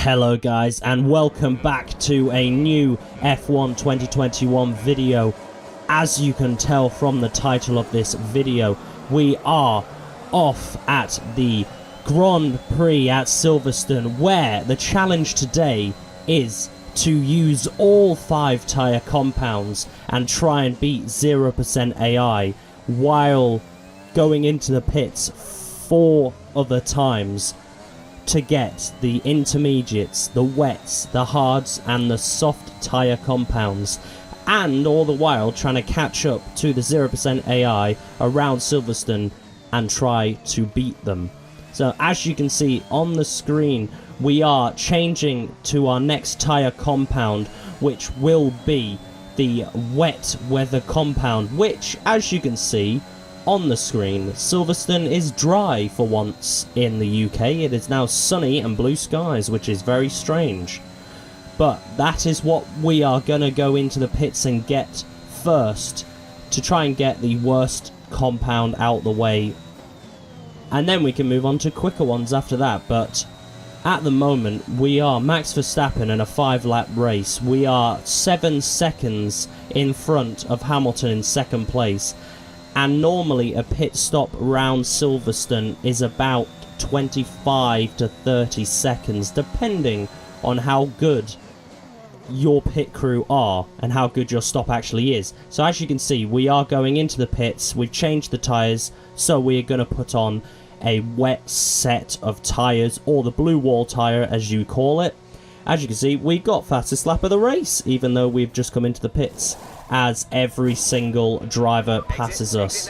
Hello guys, and welcome back to a new F1 2021 video. As you can tell from the title of this video, we are off at the Grand Prix at Silverstone, where the challenge today is to use all 5 tyre compounds and try and beat 0% AI while going into the pits 4 other times to get the intermediates, the wets, the hards and the soft tyre compounds, and all the while trying to catch up to the 0% AI around Silverstone and try to beat them. So as you can see on the screen, we are changing to our next tyre compound, which will be the wet weather compound, which, as you can see on the screen, Silverstone is dry for once in the UK. It is now sunny and blue skies, which is very strange. But that is what we are going to go into the pits and get first, to try and get the worst compound out the way. And then we can move on to quicker ones after that. But at the moment, we are Max Verstappen in a 5-lap race. We are 7 seconds in front of Hamilton in second place. And normally a pit stop round Silverstone is about 25 to 30 seconds, depending on how good your pit crew are and how good your stop actually is. So as you can see, we are going into the pits. We've changed the tyres, so we're going to put on a wet set of tyres, or the blue wall tyre as you call it. As you can see, we got fastest lap of the race, even though we've just come into the pits, as every single driver passes us.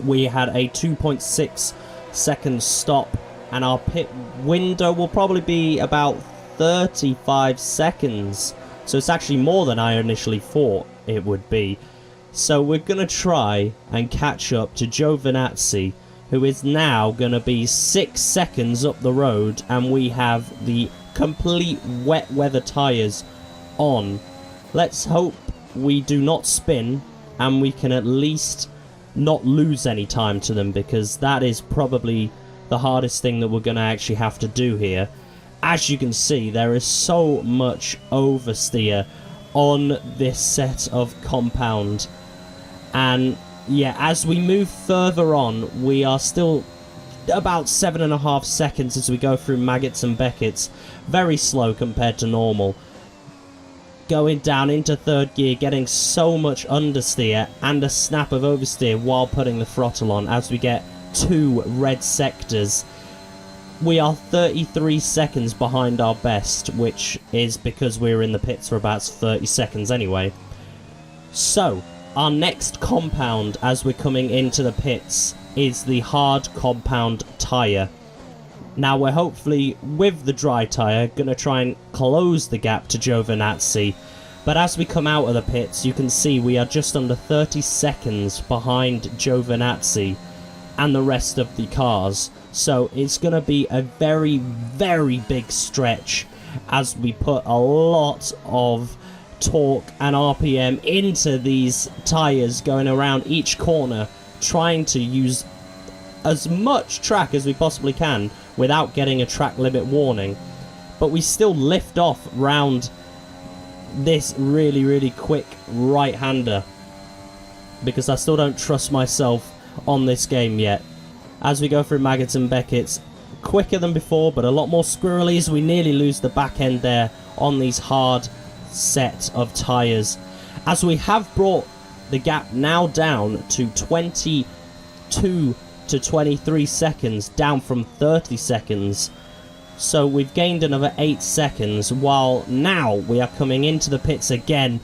We had a 2.6 second stop, and our pit window will probably be about 35 seconds. So it's actually more than I initially thought it would be. So we're going to try and catch up to Giovinazzi, who is now going to be 6 seconds up the road, and we have the complete wet weather tyres on. Let's hope we do not spin and we can at least not lose any time to them, because that is probably the hardest thing that we're going to actually have to do here. As you can see, there is so much oversteer on this set of compound, and yeah, as we move further on, we are still about 7.5 seconds as we go through Maggots and Beckett's. Very slow compared to normal. Going down into third gear, getting so much understeer and a snap of oversteer while putting the throttle on as we get 2 red sectors. We are 33 seconds behind our best, which is because we're in the pits for about 30 seconds anyway. So, our next compound as we're coming into the pits is the hard compound tyre. Now we're hopefully, with the dry tyre, going to try and close the gap to Giovinazzi. But as we come out of the pits, you can see we are just under 30 seconds behind Giovinazzi and the rest of the cars. So it's going to be a very, very big stretch as we put a lot of torque and RPM into these tyres, going around each corner, trying to use as much track as we possibly can without getting a track limit warning. But we still lift off round this really, really quick right-hander, because I still don't trust myself on this game yet. As we go through Maggots and Beckett's, quicker than before, but a lot more squirrely, as we nearly lose the back end there on these hard set of tyres. As we have brought the gap now down to 22 to 23 seconds, down from 30 seconds. So we've gained another 8 seconds, while now we are coming into the pits again.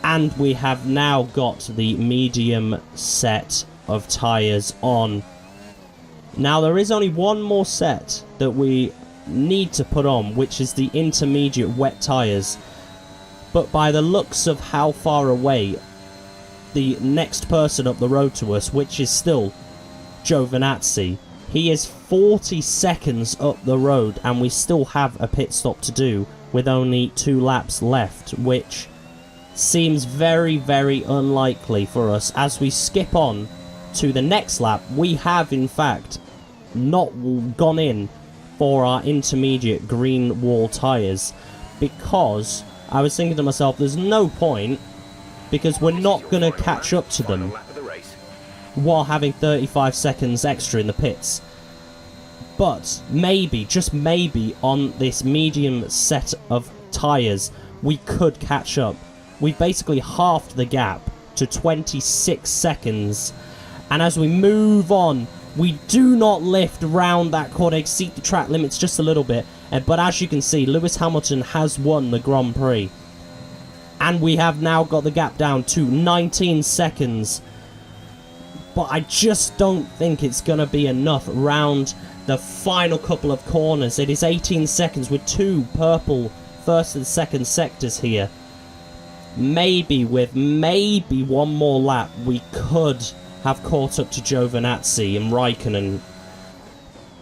And we have now got the medium set of tyres on. Now there is only one more set that we need to put on, which is the intermediate wet tyres. But by the looks of how far away the next person up the road to us, which is still Giovinazzi, he is 40 seconds up the road, and we still have a pit stop to do with only 2 laps left, which seems very, very unlikely for us. As we skip on to the next lap, we have in fact not gone in for our intermediate green wall tyres, because I was thinking to myself, there's no point, because we're not going to catch up to them while having 35 seconds extra in the pits. But maybe, just maybe, on this medium set of tyres, we could catch up. We basically halved the gap to 26 seconds. And as we move on, we do not lift round that corner, exceed the track limits just a little bit. But as you can see, Lewis Hamilton has won the Grand Prix. And we have now got the gap down to 19 seconds. But I just don't think it's going to be enough round the final couple of corners. It is 18 seconds with two purple first and second sectors here. Maybe with one more lap, we could have caught up to Giovinazzi and Raikkonen.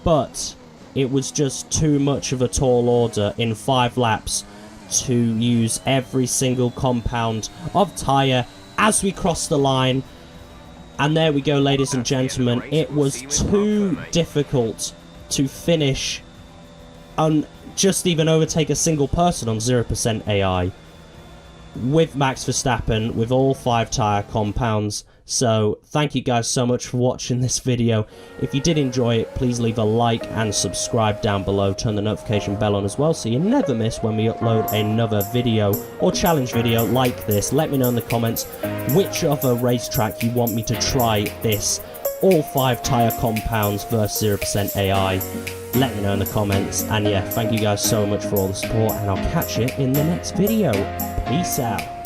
But it was just too much of a tall order in 5 laps to use every single compound of tyre as we cross the line. And there we go, ladies and gentlemen. It was too difficult to finish and just even overtake a single person on 0% AI with Max Verstappen with all 5 tyre compounds. So thank you guys so much for watching this video. If you did enjoy it, please leave a like and subscribe down below. Turn the notification bell on as well so you never miss when we upload another video or challenge video like this. Let me know in the comments which other racetrack you want me to try this all 5 tyre compounds versus 0% AI. Let me know in the comments. And yeah, thank you guys so much for all the support, and I'll catch you in the next video. Peace out.